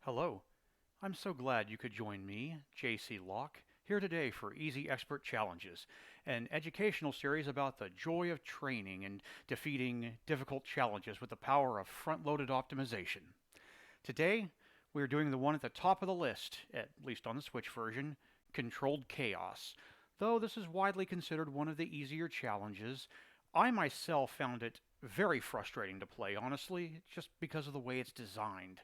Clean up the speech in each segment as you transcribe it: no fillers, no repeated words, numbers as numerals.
Hello. I'm so glad you could join me, JC Locke, here today for Easy Expert Challenges, an educational series about the joy of training and defeating difficult challenges with the power of front-loaded optimization. Today, we're doing the one at the top of the list, at least on the Switch version, Controlled Chaos. Though this is widely considered one of the easier challenges, I myself found it very frustrating to play, honestly, just because of the way it's designed.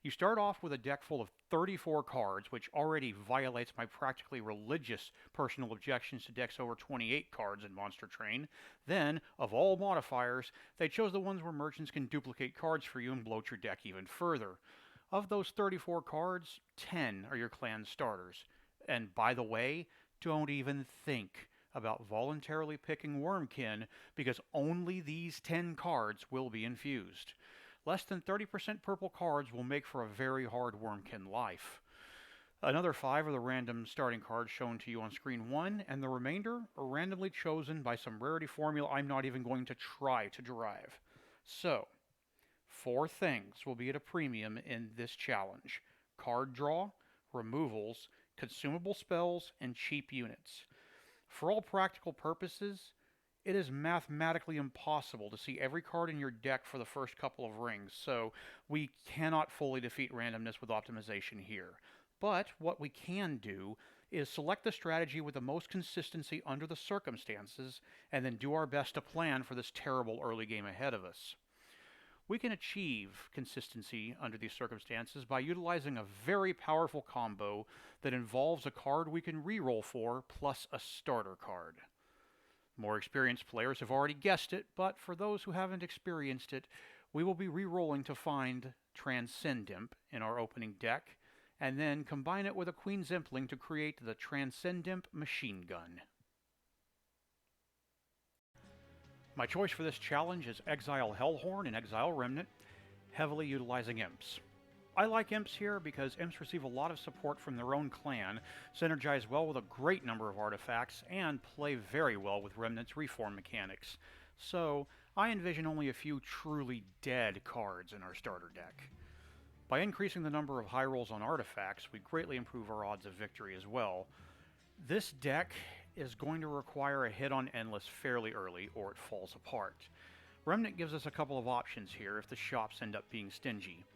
You start off with a deck full of 34 cards, which already violates my practically religious personal objections to decks over 28 cards in Monster Train. Then, of all modifiers, they chose the ones where merchants can duplicate cards for you and bloat your deck even further. Of those 34 cards, 10 are your clan starters. And by the way, don't even think about voluntarily picking Wormkin because only these 10 cards will be infused. Less than 30% purple cards will make for a very hard Wormkin life. Another 5 are the random starting cards shown to you on screen 1, and the remainder are randomly chosen by some rarity formula I'm not even going to try to derive. So, 4 things will be at a premium in this challenge: card draw, removals, consumable spells, and cheap units. For all practical purposes, it is mathematically impossible to see every card in your deck for the first couple of rings, so we cannot fully defeat randomness with optimization here. But what we can do is select the strategy with the most consistency under the circumstances, and then do our best to plan for this terrible early game ahead of us. We can achieve consistency under these circumstances by utilizing a very powerful combo that involves a card we can reroll for plus a starter card. More experienced players have already guessed it, but for those who haven't experienced it, we will be re-rolling to find Transcendimp in our opening deck, and then combine it with a Queen's Impling to create the Transcendimp Machine Gun. My choice for this challenge is Exile Hellhorn and Exile Remnant, heavily utilizing Imps. I like Imps here because Imps receive a lot of support from their own clan, synergize well with a great number of artifacts, and play very well with Remnant's reform mechanics. So, I envision only a few truly dead cards in our starter deck. By increasing the number of high rolls on artifacts, we greatly improve our odds of victory as well. This deck is going to require a hit on Endless fairly early, or it falls apart. Remnant gives us a couple of options here if the shops end up being stingy.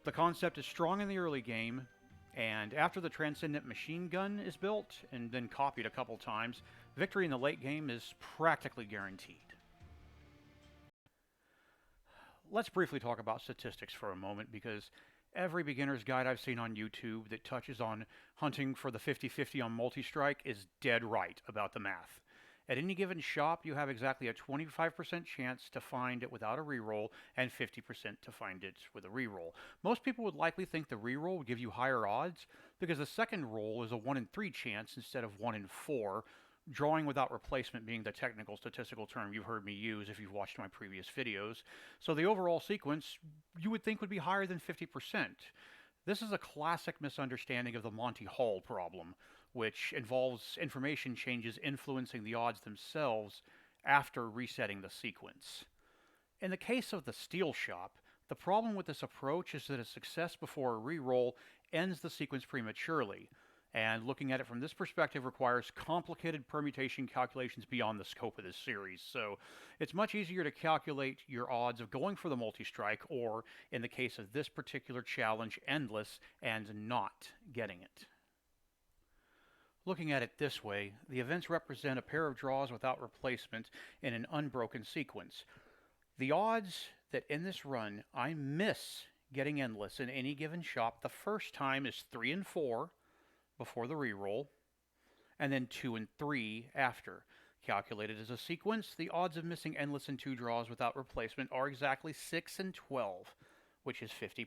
The concept is strong in the early game, and after the Transcendent Machine Gun is built and then copied a couple times, victory in the late game is practically guaranteed. Let's briefly talk about statistics for a moment, because every beginner's guide I've seen on YouTube that touches on hunting for the 50-50 on multi-strike is dead right about the math. At any given shop, you have exactly a 25% chance to find it without a reroll and 50% to find it with a reroll. Most people would likely think the reroll would give you higher odds because the second roll is a 1 in 3 chance instead of 1 in 4, drawing without replacement being the technical statistical term you've heard me use if you've watched my previous videos. So the overall sequence you would think would be higher than 50%. This is a classic misunderstanding of the Monty Hall problem, which involves information changes influencing the odds themselves after resetting the sequence. In the case of the Steel Shop, the problem with this approach is that a success before a reroll ends the sequence prematurely, and looking at it from this perspective requires complicated permutation calculations beyond the scope of this series, so it's much easier to calculate your odds of going for the multi-strike, or, in the case of this particular challenge, Endless, and not getting it. Looking at it this way, the events represent a pair of draws without replacement in an unbroken sequence. The odds that in this run I miss getting Endless in any given shop the first time is 3 and 4 before the reroll, and then 2 and 3 after. Calculated as a sequence, the odds of missing Endless in 2 draws without replacement are exactly 6 and 12, which is 50%.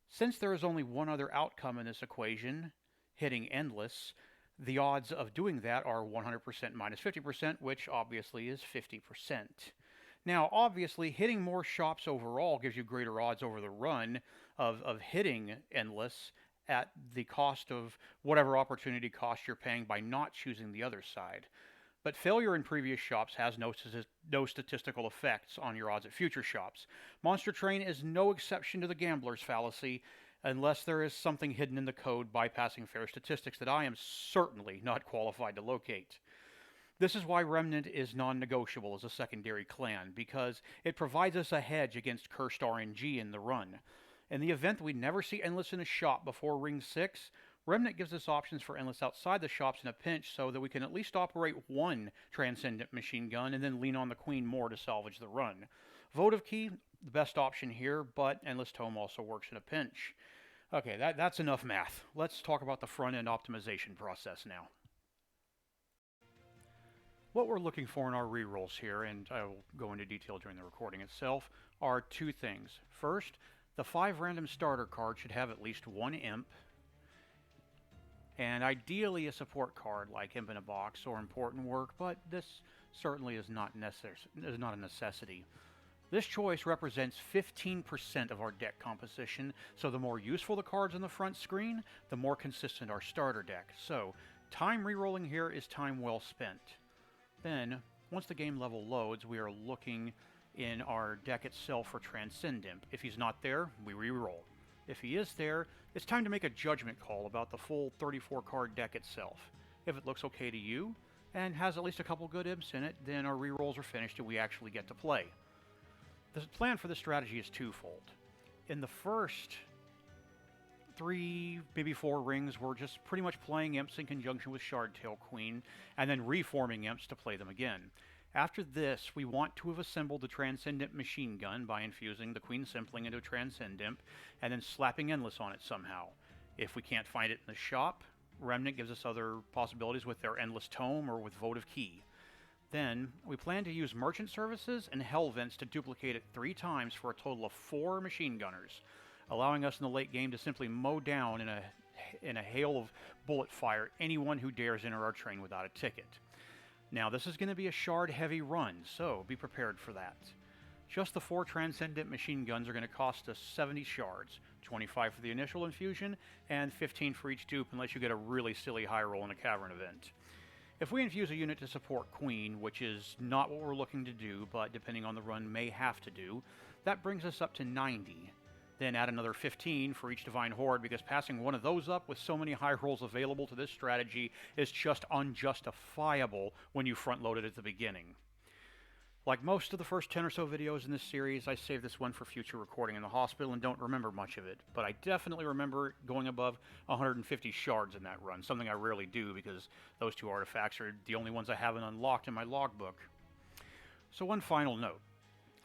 Since there is only one other outcome in this equation, hitting Endless, the odds of doing that are 100% minus 50%, which obviously is 50%. Now, obviously, hitting more shops overall gives you greater odds over the run of hitting Endless at the cost of whatever opportunity cost you're paying by not choosing the other side. But failure in previous shops has no statistical effects on your odds at future shops. Monster Train is no exception to the gambler's fallacy, unless there is something hidden in the code bypassing fair statistics that I am certainly not qualified to locate. This is why Remnant is non-negotiable as a secondary clan, because it provides us a hedge against cursed RNG in the run. In the event that we never see Endless in a shop before Ring 6, Remnant gives us options for Endless outside the shops in a pinch so that we can at least operate one Transcendent machine gun and then lean on the Queen more to salvage the run. Votive Key, the best option here, but Endless Tome also works in a pinch. Okay, that's enough math. Let's talk about the front-end optimization process now. What we're looking for in our rerolls here, and I will go into detail during the recording itself, are two things. First, the 5 random starter cards should have at least one imp, and ideally a support card like Imp in a Box or Important Work, but this certainly is not a necessity. This choice represents 15% of our deck composition, so the more useful the cards on the front screen, the more consistent our starter deck. So, time rerolling here is time well spent. Then, once the game level loads, we are looking in our deck itself for Transcendent. If he's not there, we reroll. If he is there, it's time to make a judgment call about the full 34 card deck itself. If it looks okay to you, and has at least a couple good imps in it, then our rerolls are finished and we actually get to play. The plan for this strategy is twofold. In the first 3, maybe 4 rings, we're just pretty much playing imps in conjunction with Shardtail Queen, and then reforming imps to play them again. After this, we want to have assembled the Transcendent machine gun by infusing the Queen Simpling into a Transcendent, and then slapping Endless on it somehow. If we can't find it in the shop, Remnant gives us other possibilities with their Endless Tome or with Votive Key. Then, we plan to use Merchant Services and Hell Vents to duplicate it 3 times for a total of 4 machine gunners, allowing us in the late game to simply mow down in a hail of bullet fire anyone who dares enter our train without a ticket. Now, this is going to be a shard-heavy run, so be prepared for that. Just the 4 Transcendent machine guns are going to cost us 70 shards, 25 for the initial infusion, and 15 for each dupe unless you get a really silly high roll in a cavern event. If we infuse a unit to support Queen, which is not what we're looking to do, but depending on the run may have to do, that brings us up to 90. Then add another 15 for each Divine Horde, because passing one of those up with so many high rolls available to this strategy is just unjustifiable when you front load it at the beginning. Like most of the first 10 or so videos in this series, I saved this one for future recording in the hospital and don't remember much of it, but I definitely remember going above 150 shards in that run, something I rarely do because those 2 artifacts are the only ones I haven't unlocked in my logbook. So one final note.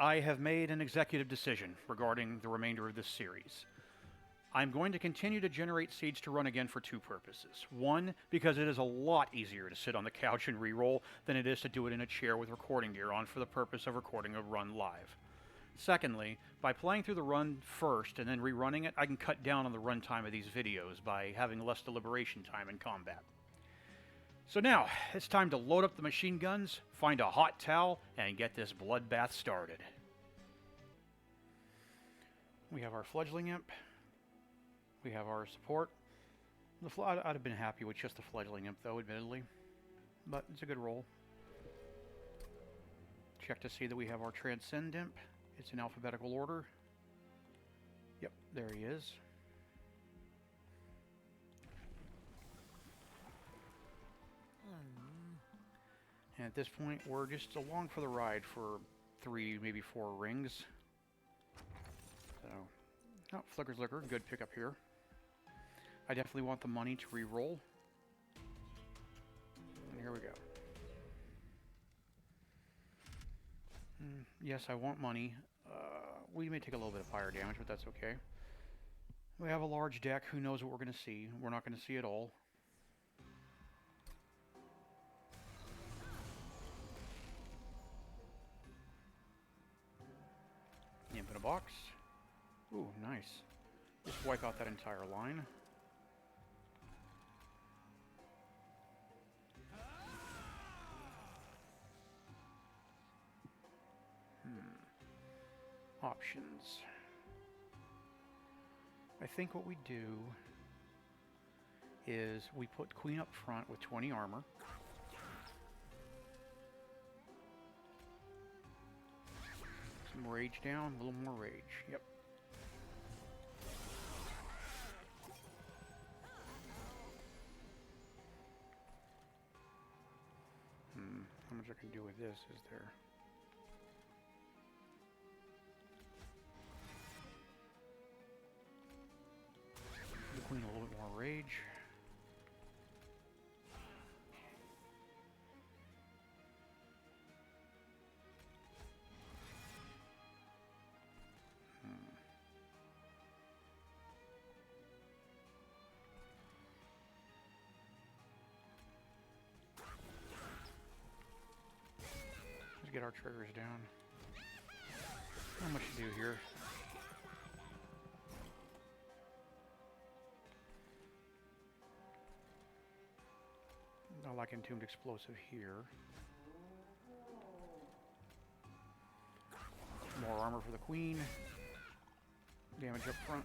I have made an executive decision regarding the remainder of this series. I'm going to continue to generate seeds to run again for 2 purposes. One, because it is a lot easier to sit on the couch and reroll than it is to do it in a chair with recording gear on for the purpose of recording a run live. Secondly, by playing through the run first and then rerunning it, I can cut down on the runtime of these videos by having less deliberation time in combat. So now, it's time to load up the machine guns, find a hot towel, and get this bloodbath started. We have our Fledgling Imp. We have our support. I'd have been happy with just the Fledgling Imp, though, admittedly. But it's a good roll. Check to see that we have our Transcend Imp. It's in alphabetical order. Yep, there he is. And at this point, we're just along for the ride for 3, maybe 4 rings. So, oh, Flicker's Liquor, good pickup here. I definitely want the money to re-roll. And here we go. Yes, I want money. We may take a little bit of fire damage, but that's okay. We have a large deck. Who knows what we're going to see? We're not going to see it all. Imp in a Box. Ooh, nice. Just wipe out that entire line. Options. I think what we do is we put Queen up front with 20 armor. some rage down, a little more rage. Yep. How much I can do with this is there? The queen a little bit more rage. Get our triggers down. Not much to do here. I like Entombed Explosive here. More armor for the queen. Damage up front.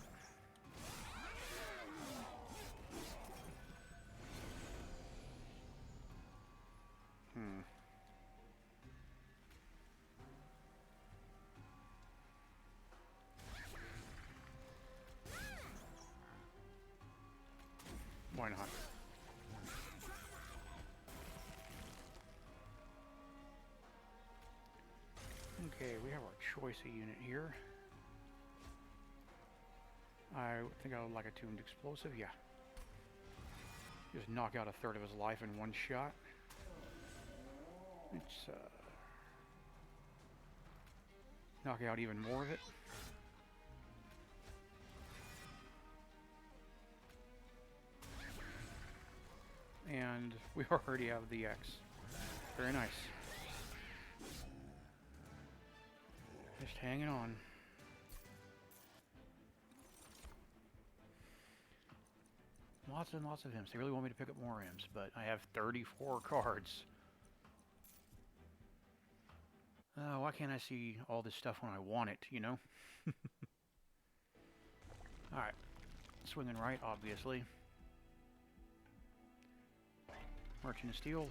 Why not? Okay, we have our choice of unit here. I think I would like a tuned explosive, yeah. Just knock out a third of his life in one shot. It's, knock out even more of it. And we already have the X. Very nice. Just hanging on. Lots and lots of imps. They really want me to pick up more imps, but I have 34 cards. Why can't I see all this stuff when I want it, you know? Alright. Swinging right, obviously. Merchant of Steel.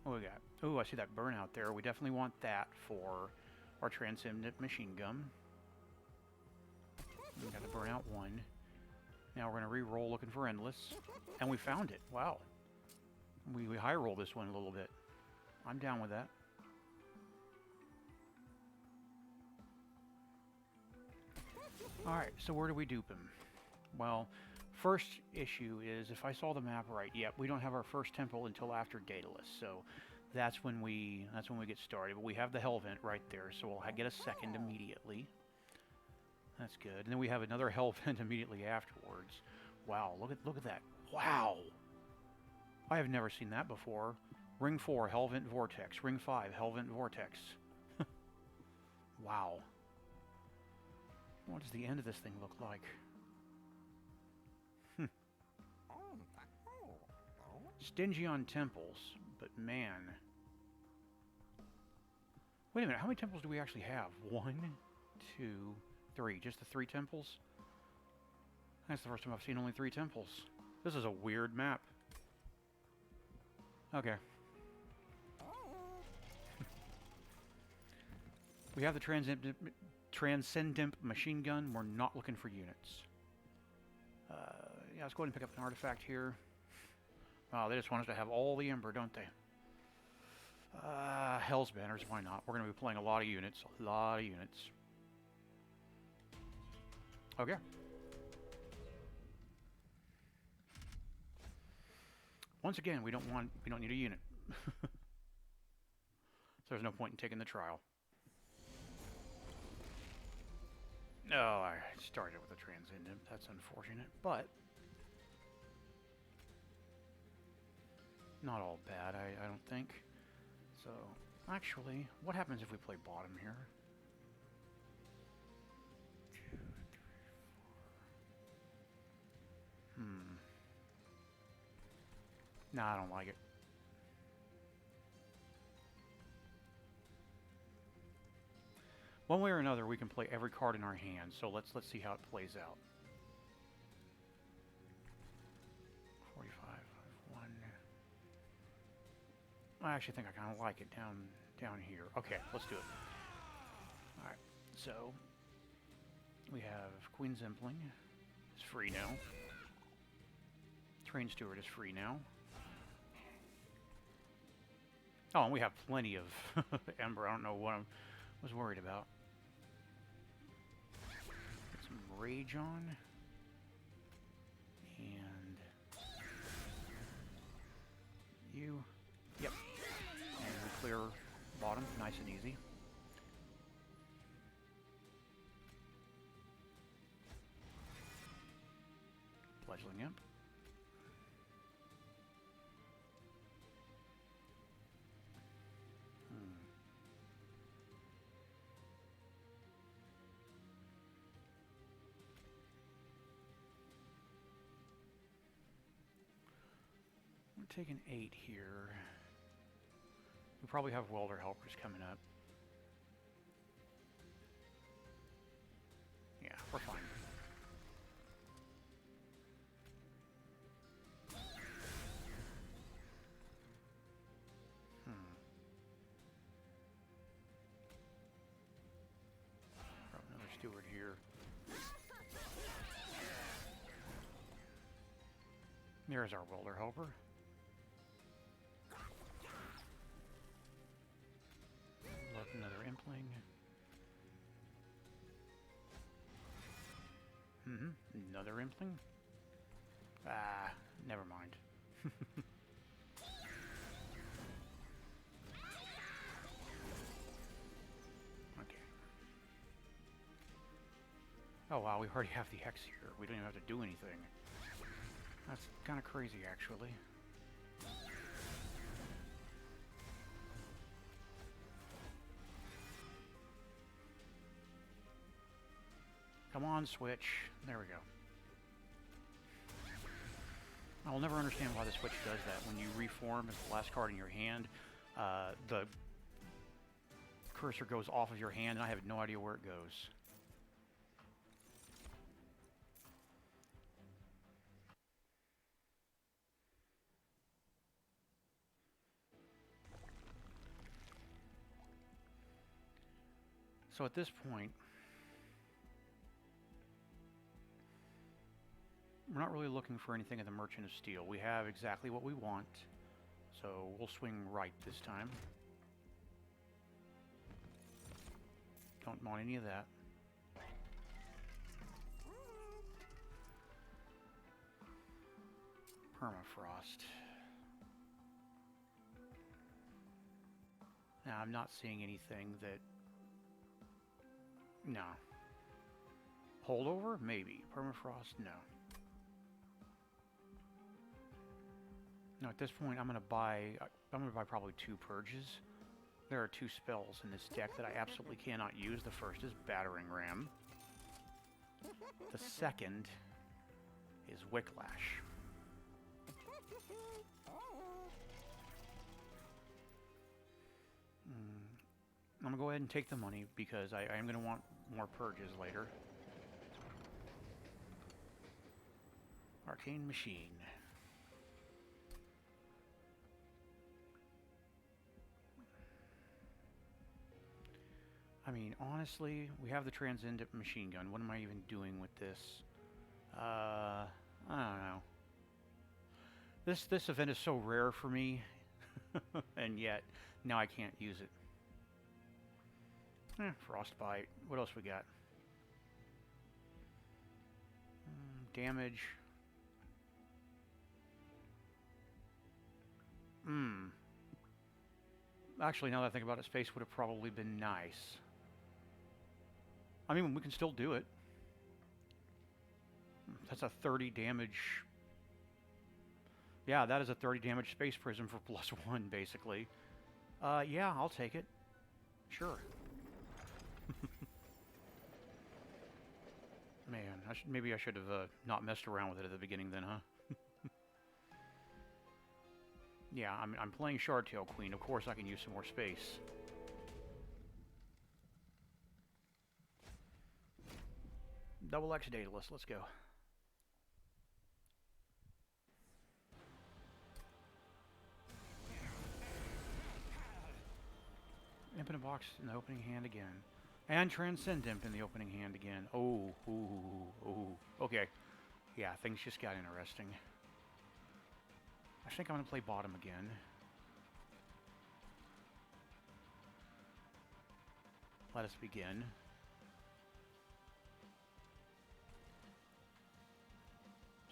What we got? Oh, I see that burnout there. We definitely want that for our Transcendent Machine Gun. We got the burnout 1. Now we're going to re-roll looking for Endless. And we found it. Wow. We high roll this one a little bit. I'm down with that. Alright, so where do we dupe him? Well, first issue is, if I saw the map right, yep, we don't have our first temple until after Daedalus, so that's when we get started. But we have the Hell Vent right there, so we'll get a second immediately. That's good. And then we have another Hell Vent immediately afterwards. Wow, look at that. Wow! I have never seen that before. Ring 4, Hell Vent Vortex. Ring 5, Hell Vent Vortex. Wow. What does the end of this thing look like? Stingy on temples, but man. Wait a minute, how many temples do we actually have? 1, 2, 3. Just the 3 temples? That's the first time I've seen only 3 temples. This is a weird map. Okay. We have the Transcendent Machine Gun. We're not looking for units. Yeah, let's go ahead and pick up an artifact here. Oh, they just want us to have all the Ember, don't they? Hell's Banners, why not? We're going to be playing a lot of units. A lot of units. Okay. Once again, we don't need a unit. So there's no point in taking the trial. Oh, I started with a Transcendent. That's unfortunate, but not all bad, I don't think. So, actually, what happens if we play bottom here? 2, 3, 4. Nah, I don't like it. One way or another, we can play every card in our hand, so let's see how it plays out. 45, 1. I actually think I kind of like it down here. Okay, let's do it. Alright, so we have Queen's Impling. It's free now. Train Steward is free now. Oh, and we have plenty of Ember. I don't know what I was worried about. Get some Rage on. And you. Yep. And we clear bottom, nice and easy. Fledgling Imp. We're taking 8 here. We probably have welder helpers coming up. Yeah, we're fine. Grab another steward here. There's our welder helper. Look, another impling. Another impling? Ah, never mind. Okay. Oh wow, we already have the X here. We don't even have to do anything. That's kind of crazy, actually. Come on, switch. There we go. I'll never understand why the switch does that. When you reform as the last card in your hand, the cursor goes off of your hand, and I have no idea where it goes. So at this point, we're not really looking for anything in the Merchant of Steel. We have exactly what we want, so we'll swing right this time. Don't want any of that. Permafrost. Now, I'm not seeing anything that... No. Holdover? Maybe. Permafrost? No. No, at this point, I'm gonna buy probably 2 purges. There are 2 spells in this deck that I absolutely cannot use. The first is Battering Ram. The second is Wicklash. I'm gonna go ahead and take the money because I am gonna want more purges later. Arcane Machine. I mean, honestly, we have the Transcendent Machine Gun. What am I even doing with this? I don't know. This event is so rare for me, and yet now I can't use it. Frostbite. What else we got? Damage. Actually, now that I think about it, space would have probably been nice. I mean, we can still do it. That's a 30 damage. Yeah, that is a 30 damage space prism for +1, basically. Yeah, I'll take it. Sure. Man, maybe I should have not messed around with it at the beginning then, huh? Yeah, I'm playing Shardtail Queen. Of course I can use some more space. Double X Daedalus, let's go. Infinite Box in the opening hand again. And Transcendent in the opening hand again. Oh, ooh, ooh. Okay. Yeah, things just got interesting. I think I'm going to play bottom again. Let us begin.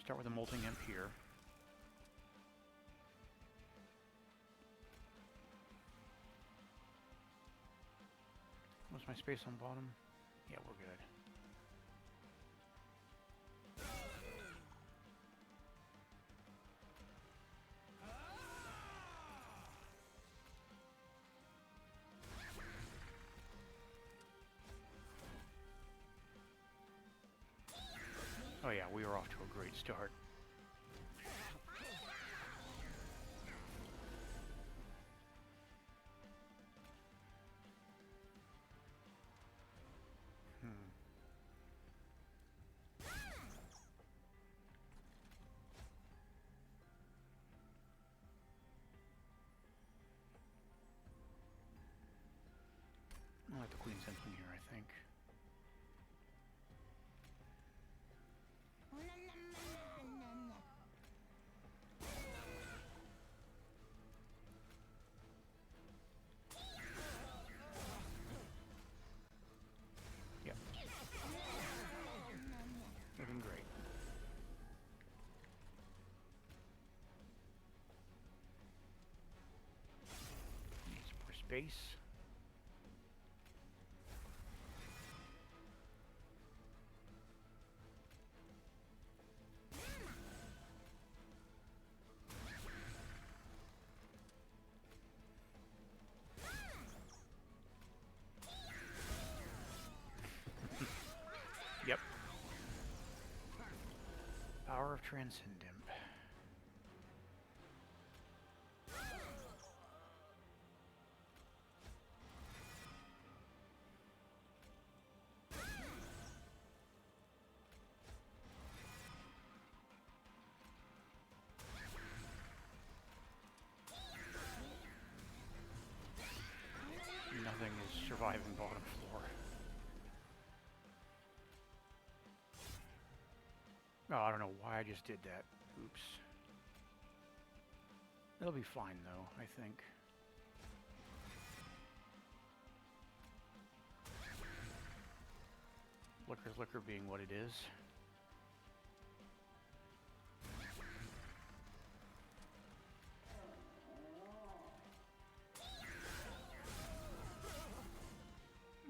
Start with a Molting Imp here. What's my space on bottom? Yeah, we're good. Oh yeah, we are off to a great start. I'll let the Queen's Impling here, I think. Yep. Looking great. Need some more space. Yep. Power of Transcendent. Nothing is surviving bottom floor. Oh, I don't know why I just did that. Oops. It'll be fine, though, I think. Liquor's liquor being what it is.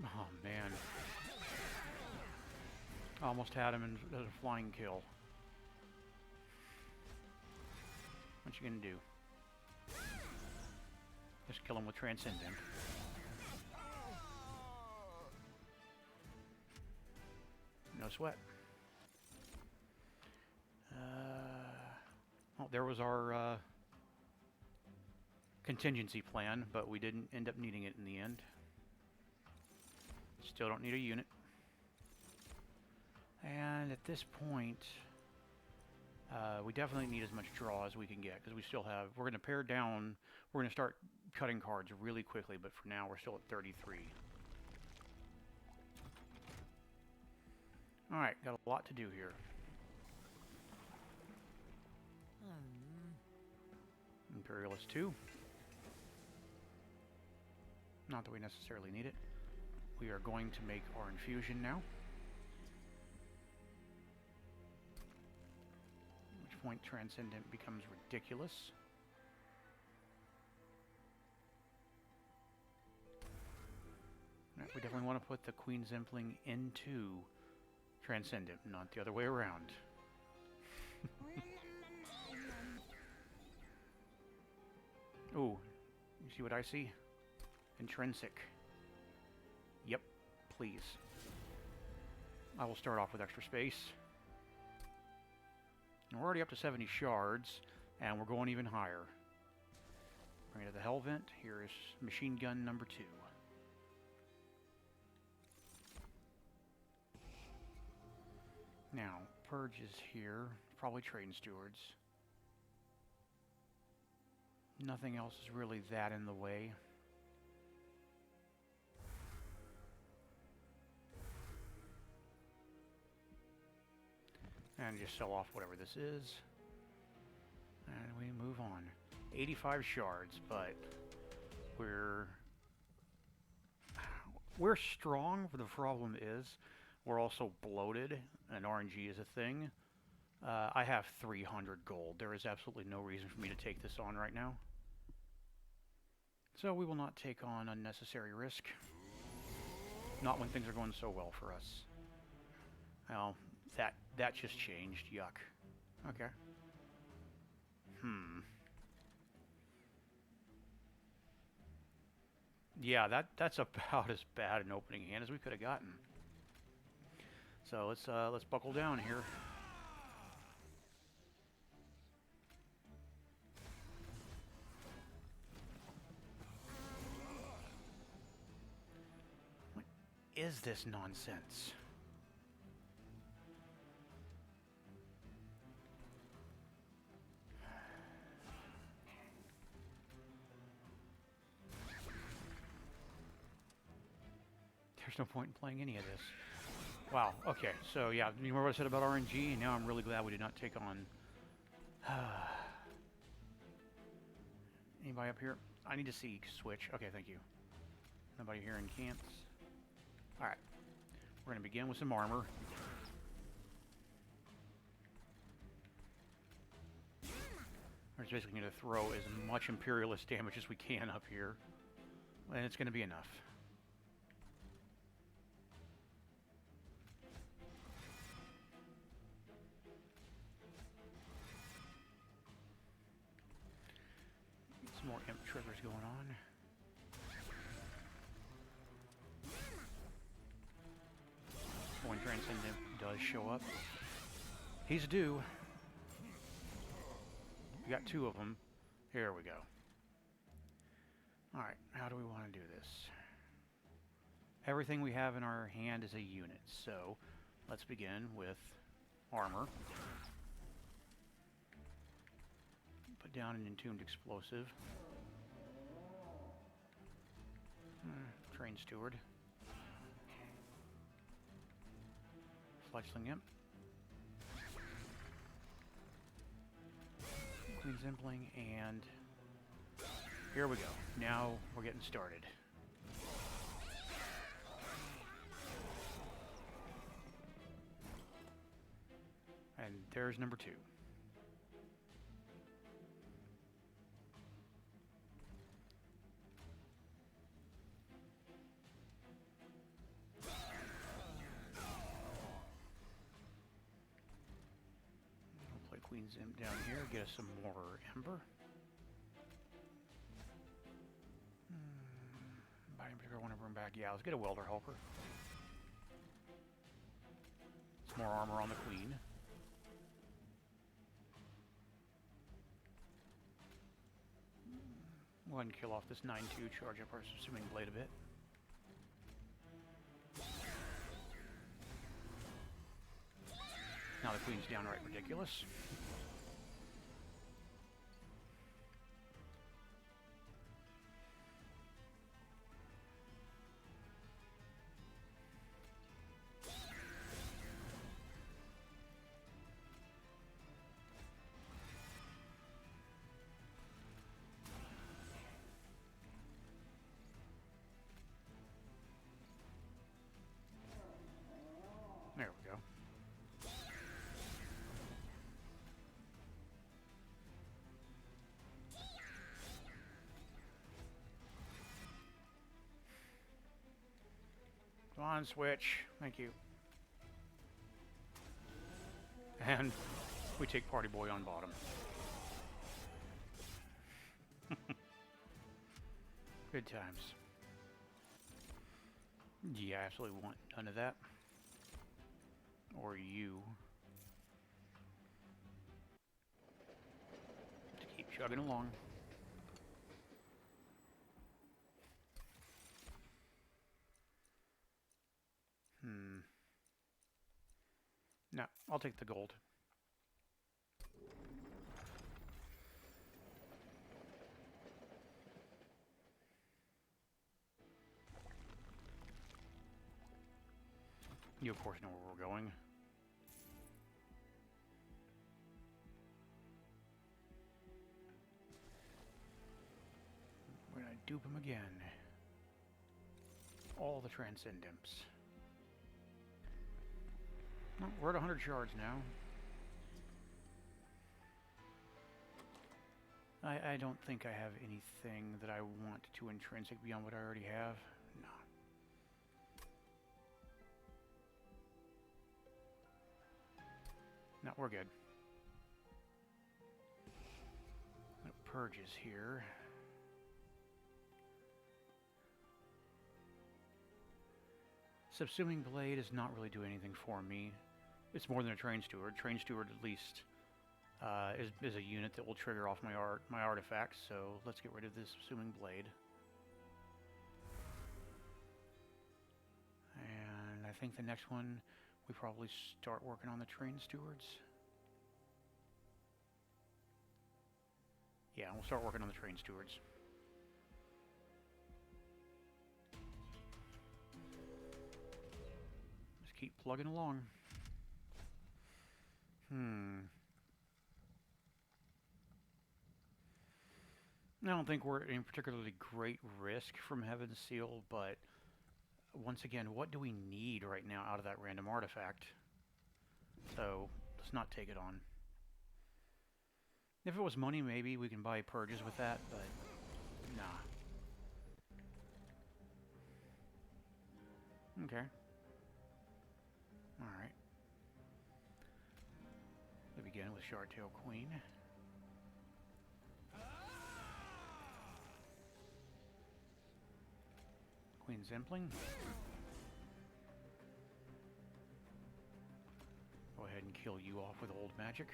Oh, man. Almost had him in a flying kill. What you gonna do? Just kill him with Transcendent. No sweat. Well, there was our contingency plan, but we didn't end up needing it in the end. Still don't need a unit. And at this point, we definitely need as much draw as we can get, because we still have, we're going to pare down, we're going to start cutting cards really quickly, but for now we're still at 33. Alright, got a lot to do here. Imperialist 2. Not that we necessarily need it. We are going to make our infusion now. At which point Transcendent becomes ridiculous. Right, we definitely want to put the Queen's Impling into Transcendent, not the other way around. Ooh, you see what I see? Intrinsic. Yep, please. I will start off with extra space. And we're already up to 70 shards, and we're going even higher. Bring it to the Hell Vent. Here is machine gun number 2. Now, Purge is here. Probably Trading Stewards. Nothing else is really that in the way. And just sell off whatever this is. And we move on. 85 shards, but we're strong, but the problem is we're also bloated, and RNG is a thing. I have 300 gold. There is absolutely no reason for me to take this on right now. So we will not take on unnecessary risk. Not when things are going so well for us. Well, that just changed. Yuck. Okay. Yeah, that's about as bad an opening hand as we could have gotten. So let's buckle down here. What is this nonsense? There's no point in playing any of this. Wow, okay, so yeah, you remember what I said about RNG, and now I'm really glad we did not take on... Anybody up here? I need to see switch. Okay, thank you. Nobody here in camps. Alright, we're going to begin with some armor. We're just basically going to throw as much Imperialist damage as we can up here, and it's going to be enough. Some more imp triggers going on. When Transcendent does show up, he's due. We got two of them. Here we go. Alright, how do we want to do this? Everything we have in our hand is a unit, so let's begin with armor. Put down an entombed explosive. Train steward. Fletchling imp. Queen's Impling, and here we go. Now we're getting started. And there's number 2. Queen's Imp down here, get us some more Ember. Anybody in particular want to bring back? Yeah, let's get a Welder Helper. Some more armor on the Queen. Go ahead and kill off this 9-2, charge up our Swimming Blade a bit. Now the Queen's downright ridiculous. There we go. Come on, switch. Thank you. And we take Party Boy on bottom. Good times. Yeah, I absolutely want none of that. Or you. To keep chugging along. No, I'll take the gold. You, of course, know where we're going. dupe him again. All the Transcendents. Well, we're at 100 shards now. I don't think I have anything that I want to intrinsic beyond what I already have. No. No, we're good. No purges here. Subsuming Blade does not really do anything for me. It's more than a Train Steward. Train Steward at least is a unit that will trigger off my artifacts, so let's get rid of this Subsuming Blade. And I think the next one, we probably start working on the Train Stewards. Yeah, we'll start working on the Train Stewards. Just keep plugging along. I don't think we're in particularly great risk from Heaven's Seal, but once again, what do we need right now out of that random artifact? So, let's not take it on. If it was money, maybe we can buy purges with that, but nah. Okay. Alright. We begin with Shardtail Queen. Queen Zempling. Go ahead and kill you off with old magic.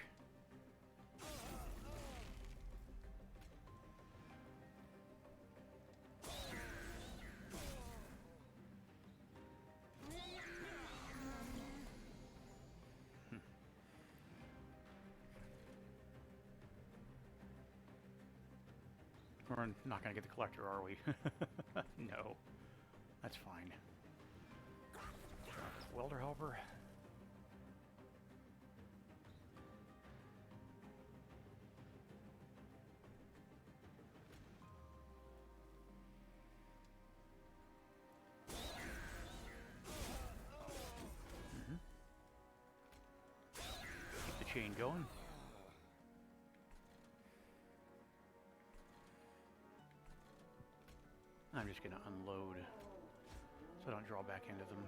We're not going to get the collector, are we? No. That's fine. Welder Helper. Keep the chain going. I'm just going to unload so I don't draw back into them.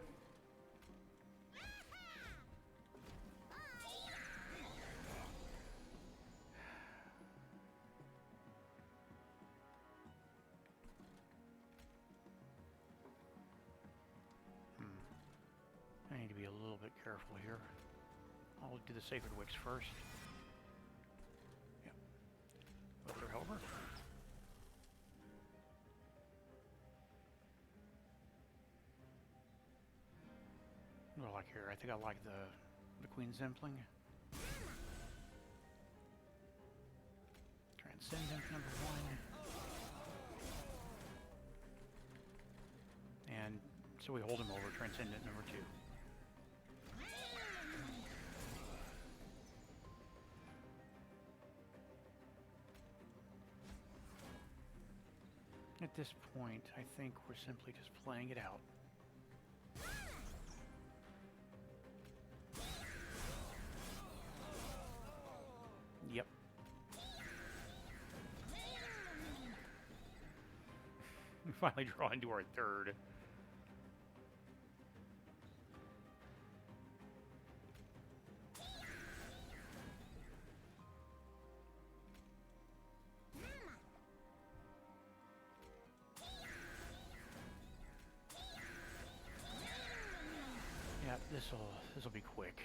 I need to be a little bit careful here. I'll do the Sacred Wicks first. Yep. Welder Helper. What do I like here? I think I like the Queen Zempling. Transcendent #1. And so we hold him over Transcendent #2. At this point, I think we're simply just playing it out. Yep. We finally draw into our third. Yeah, this'll be quick.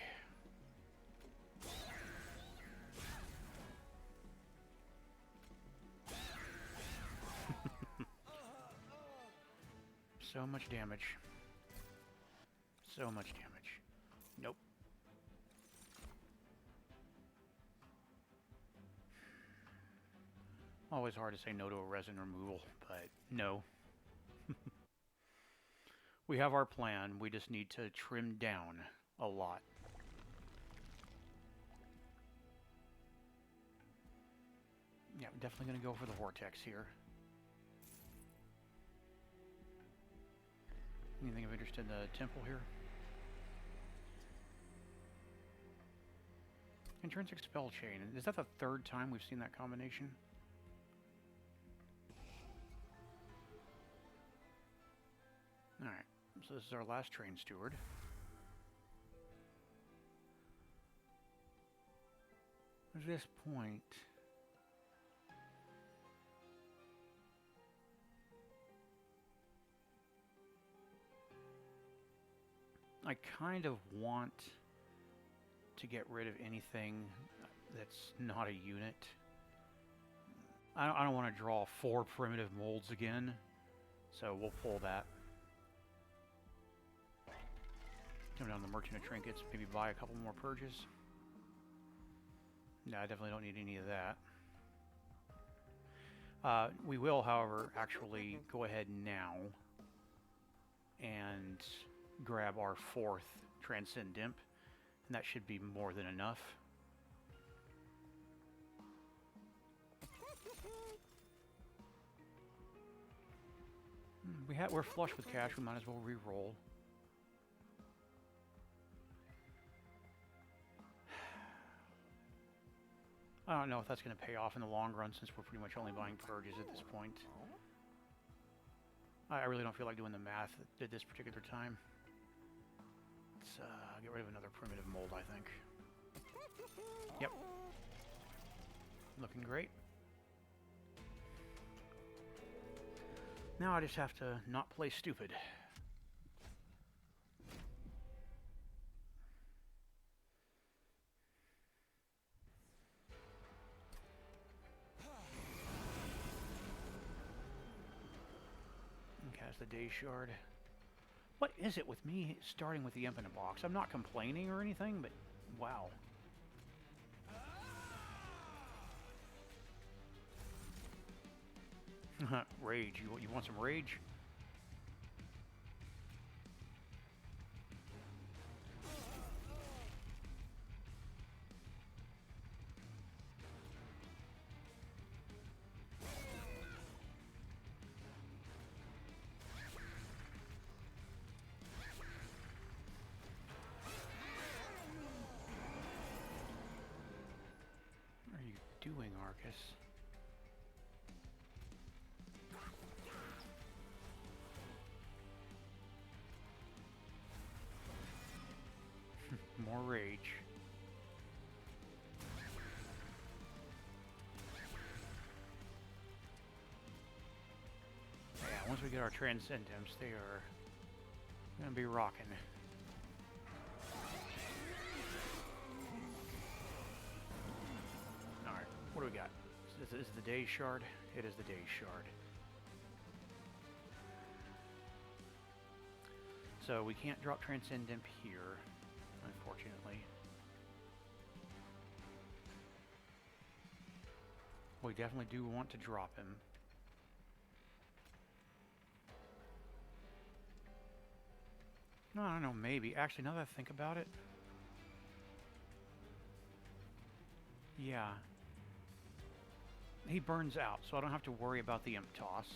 So much damage. So much damage. Nope. Always hard to say no to a resin removal, but no. We have our plan. We just need to trim down a lot. Yeah, I'm definitely going to go for the Vortex here. Anything of interest in the temple here? Intrinsic spell chain. Is that the third time we've seen that combination? Alright, so this is our last train steward. At this point, I kind of want to get rid of anything that's not a unit. I don't want to draw 4 primitive molds again, so we'll pull that. Come down to the Merchant of Trinkets, maybe buy a couple more purges. No, I definitely don't need any of that. We will, however, actually go ahead now and grab our 4th Transcend Imp, and that should be more than enough. We're flush with cash, we might as well re-roll. I don't know if that's going to pay off in the long run, since we're pretty much only buying purges at this point. I really don't feel like doing the math at this particular time. Let's get rid of another primitive mold, I think. Yep. Looking great. Now I just have to not play stupid. Cast the Day Shard. What is it with me starting with the Imp in a box? I'm not complaining or anything, but wow. Rage. You want some rage? What are you doing, Archus? More rage. Yeah, once we get our Transcendence, they are gonna be rocking. Alright, what do we got? Is it the Day Shard? It is the Day Shard. So we can't drop Transcendent here, unfortunately. We definitely do want to drop him. No, I don't know, maybe. Actually, now that I think about it... Yeah. He burns out, so I don't have to worry about the Imp Toss.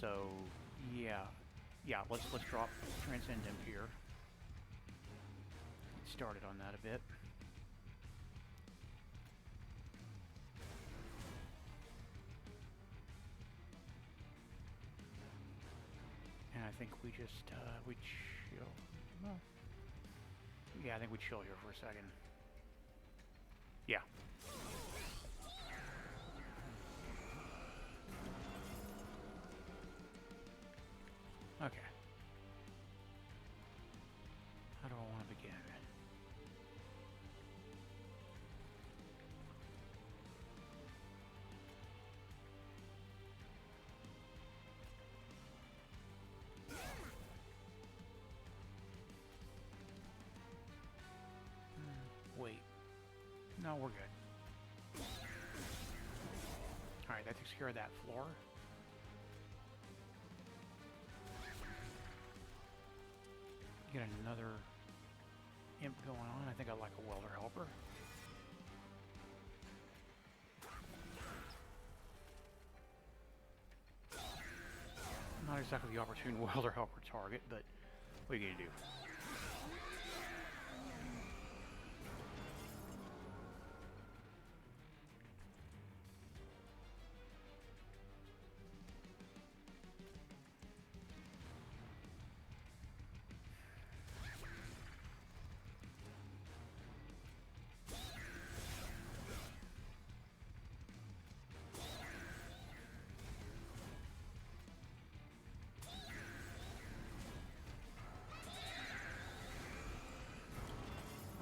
So, yeah. Yeah, let's drop Transcend Imp here. Get started on that a bit. And I think we just, we chill. Well, yeah, I think we chill here for a second. Yeah. Okay. How do I want to begin? Wait. No, we're good. Alright, that takes care of that floor. Get another Imp going on. I think I like a Welder Helper. Not exactly the opportune welder helper target, but what are you gonna do?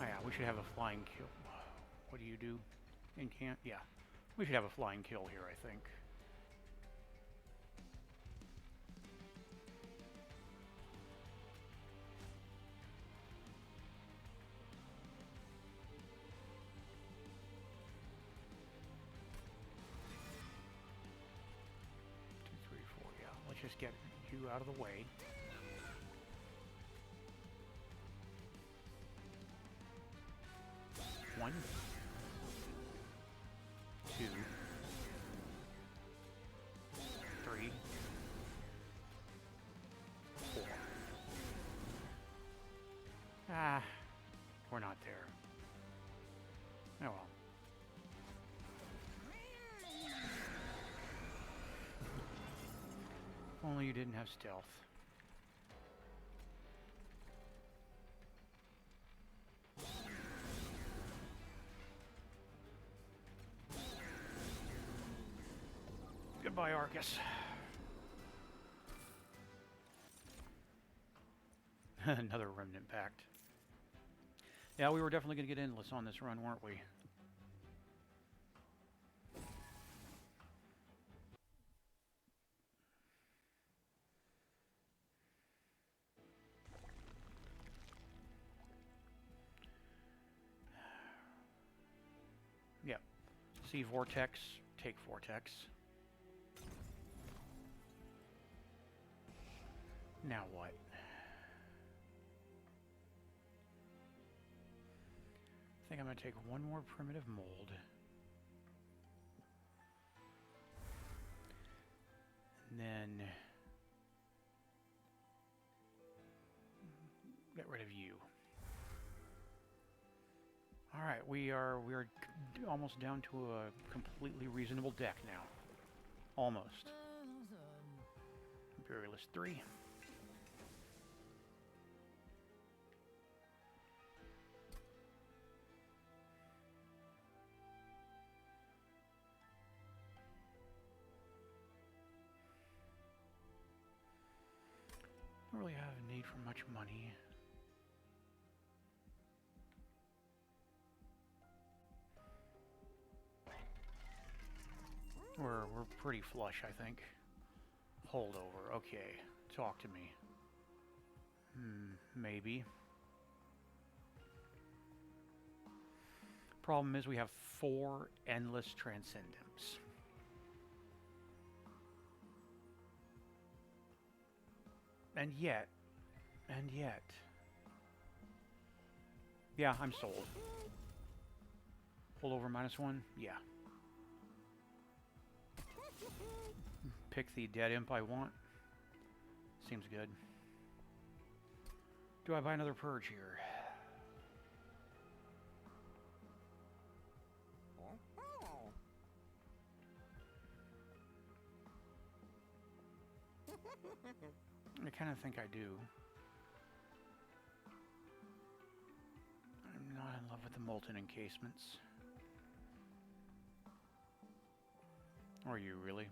Oh yeah, we should have a flying kill. What do you do? Incant? Yeah. We should have a flying kill here, I think. Two, three, four, yeah. Let's just get you out of the way. One. Two. Three. Four. Ah, we're not there. Oh well. Only you didn't have stealth. Goodbye, Archus. Another remnant pact. Yeah, we were definitely going to get endless on this run, weren't we? Yep. See Vortex, take Vortex. Now what? I think I'm going to take one more primitive mold. And then get rid of you. All right, we're almost down to a completely reasonable deck now. Almost. Imperialist 3. Don't really have a need for much money. We're pretty flush, I think. Holdover. Okay, talk to me. Maybe. Problem is we have 4 endless transcendents. And yet. Yeah, I'm sold. Pull over -1? Yeah. Pick the dead imp I want. Seems good. Do I buy another purge here? I kind of think I do. I'm not in love with the molten encasements. Are you really?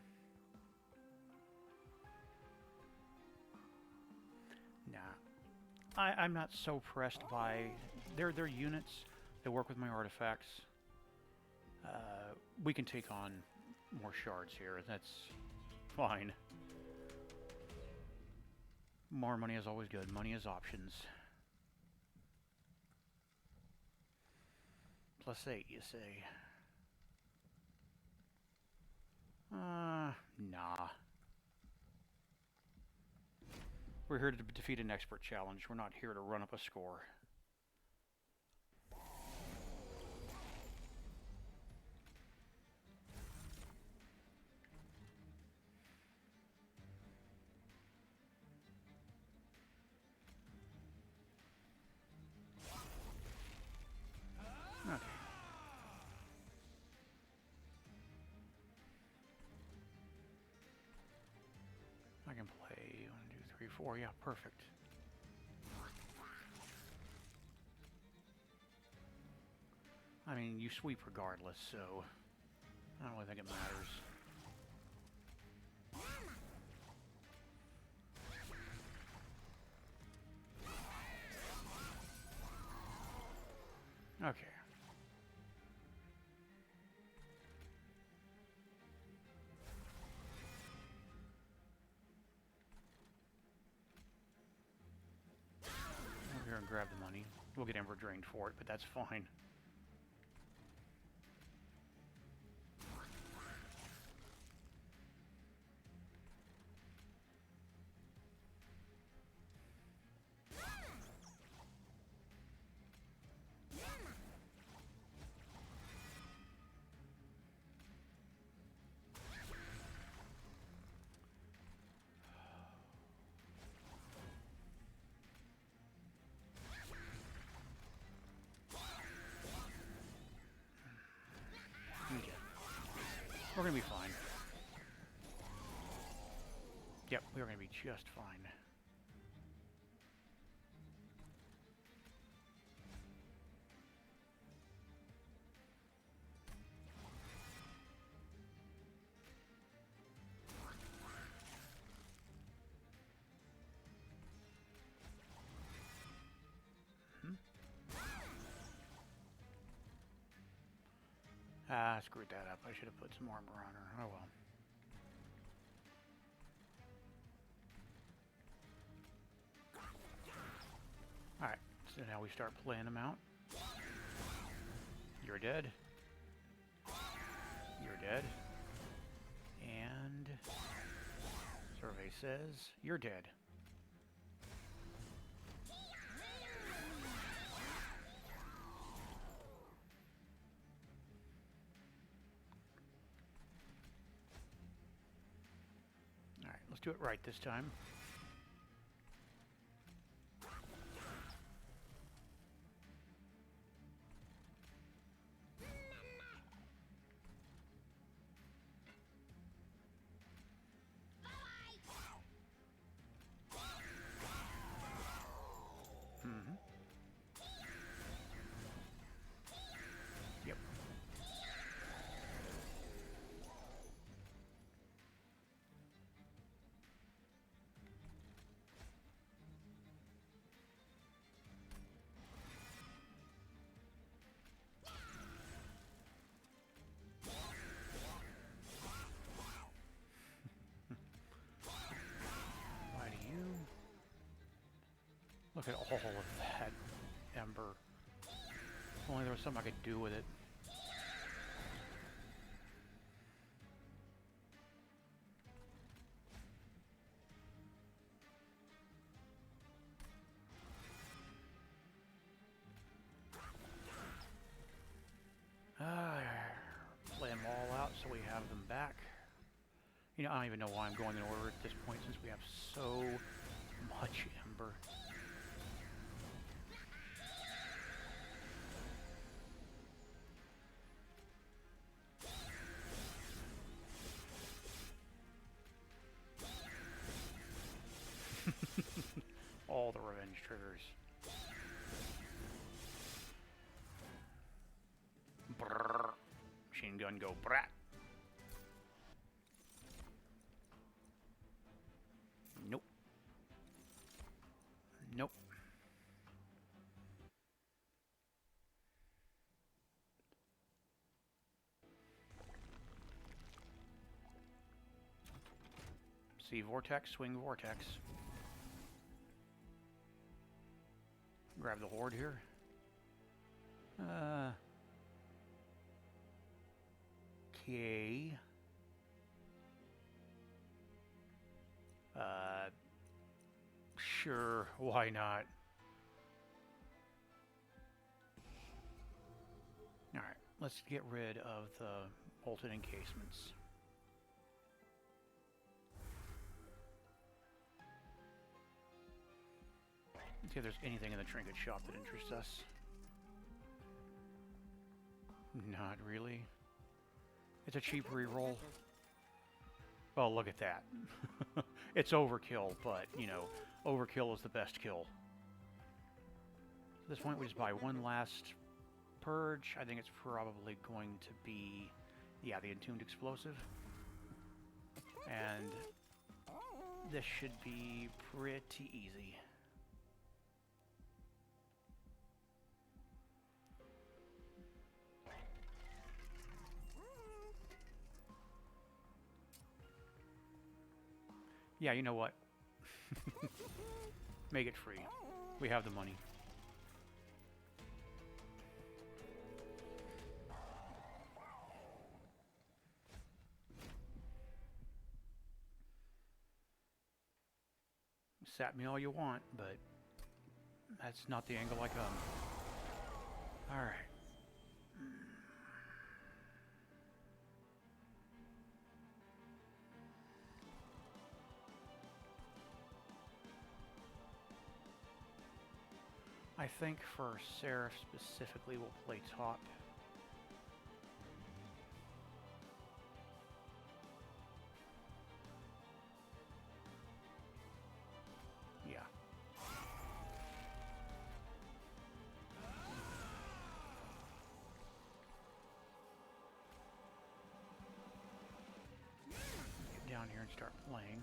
Nah. I'm not so pressed by their units. They work with my artifacts. We can take on more shards here. That's fine. More money is always good. Money is options. +8, you say? Nah. We're here to defeat an expert challenge. We're not here to run up a score. Okay. I can play 1, 2, 3, 4. Yeah, perfect. I mean, you sweep regardless, so I don't really think it matters. Okay. Over here and grab the money. We'll get Ember drained for it, but that's fine. Okay. We're gonna be fine. Yep, we're gonna be just fine. Ah, screwed that up. I should have put some armor on her. Oh well. Alright, so now we start playing them out. You're dead. You're dead. And survey says you're dead. Alright, let's do it right this time. Yep. Why do you? Look at all of that ember. If only there was something I could do with it. Play them all out so we have them back. You know, I don't even know why I'm going in order at this point since we have so much ember. All the revenge triggers. Brrr. Machine gun go brat. Nope. Nope. See vortex, swing vortex. Grab the horde here. Okay. Sure, why not? Alright, let's get rid of the bolted encasements. Let's see if there's anything in the trinket shop that interests us. Not really. It's a cheap reroll. Well, look at that. It's overkill, but, you know, overkill is the best kill. At this point, we just buy one last purge. I think it's probably going to be, yeah, the Entombed Explosive. And this should be pretty easy. Yeah, you know what? Make it free. We have the money. Sat me all you want, but that's not the angle I come. Alright. I think for Seraph specifically, we'll play top. Yeah. Get down here and start playing.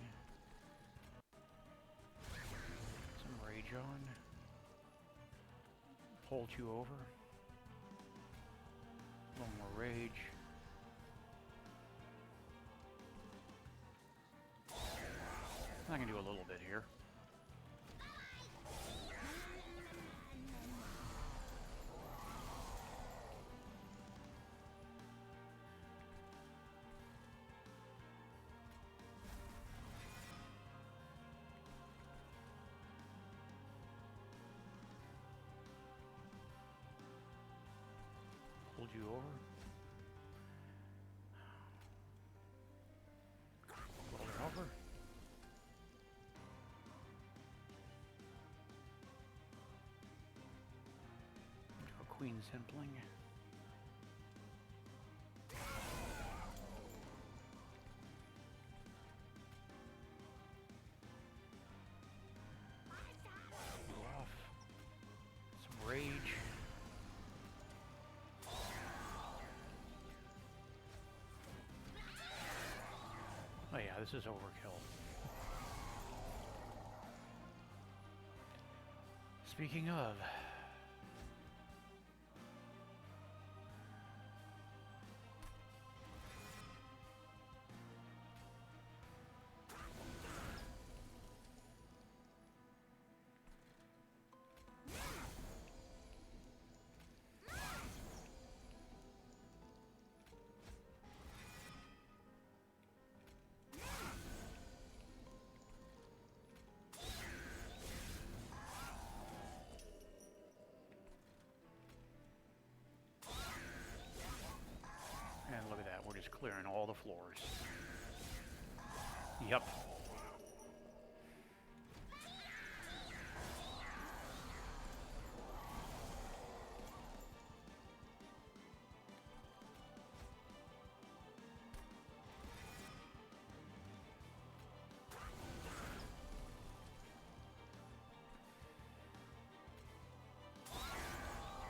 Some rage on. Hold you over. A little more rage. I can do a little bit here. Hold you over. Roll her over. Do a queen simpling. You off. Some rage. Oh yeah, this is overkill. Speaking of... And look at that, we're just clearing all the floors. Yep.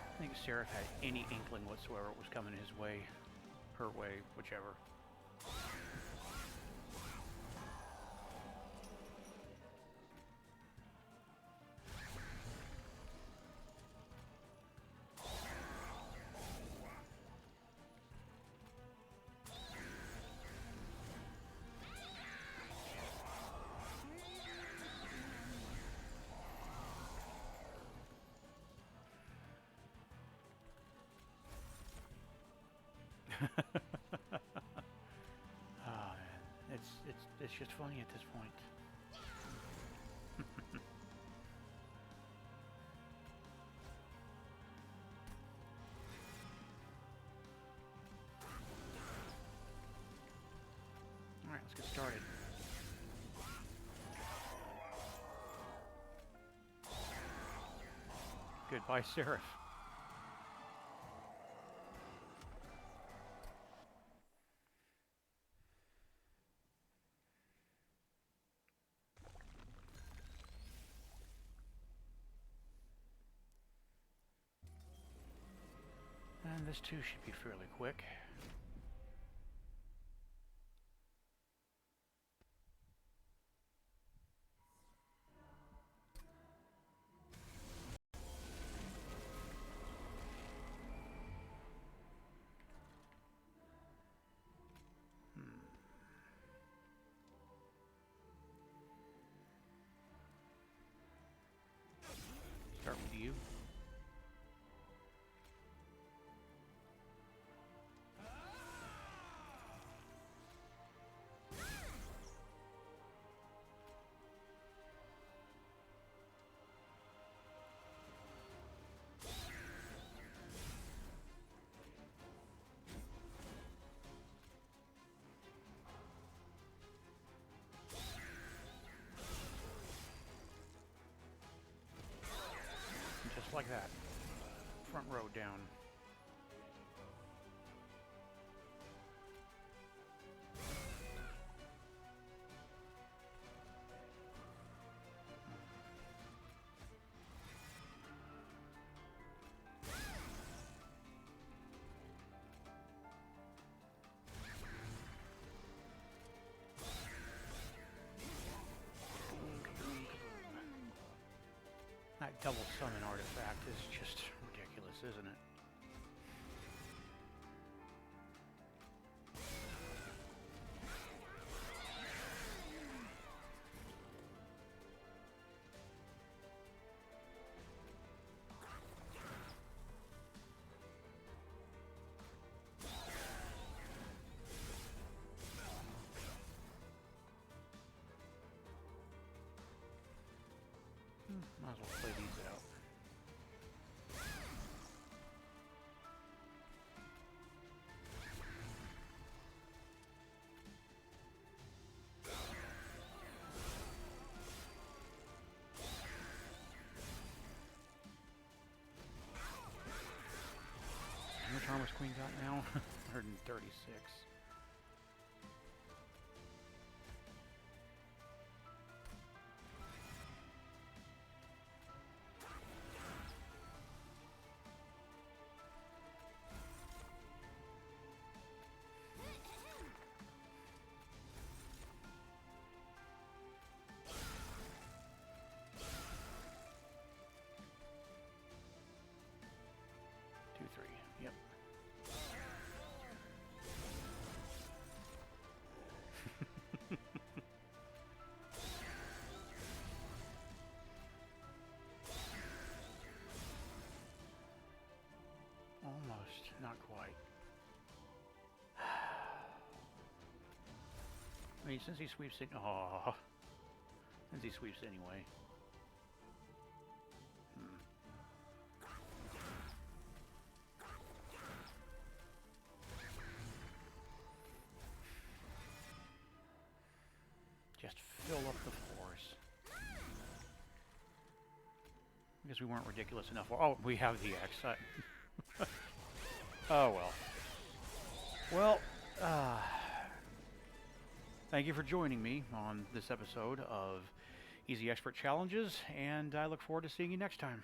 I think Seraph had any inkling whatsoever it was coming his way, her way, whichever. Oh man, it's just funny at this point. All right, let's get started. Goodbye, Seraph. And this too should be fairly quick. Start with you. Just like that. Front row down. That double summon artifact is just ridiculous, isn't it? Might as well play these out. How much armor's Queen got now? 136. Yep. Almost, not quite. I mean, since he sweeps it, since he sweeps anyway. Just fill up the floors. Because we weren't ridiculous enough. Oh, we have the X. Oh, well. Well, thank you for joining me on this episode of Easy Expert Challenges, and I look forward to seeing you next time.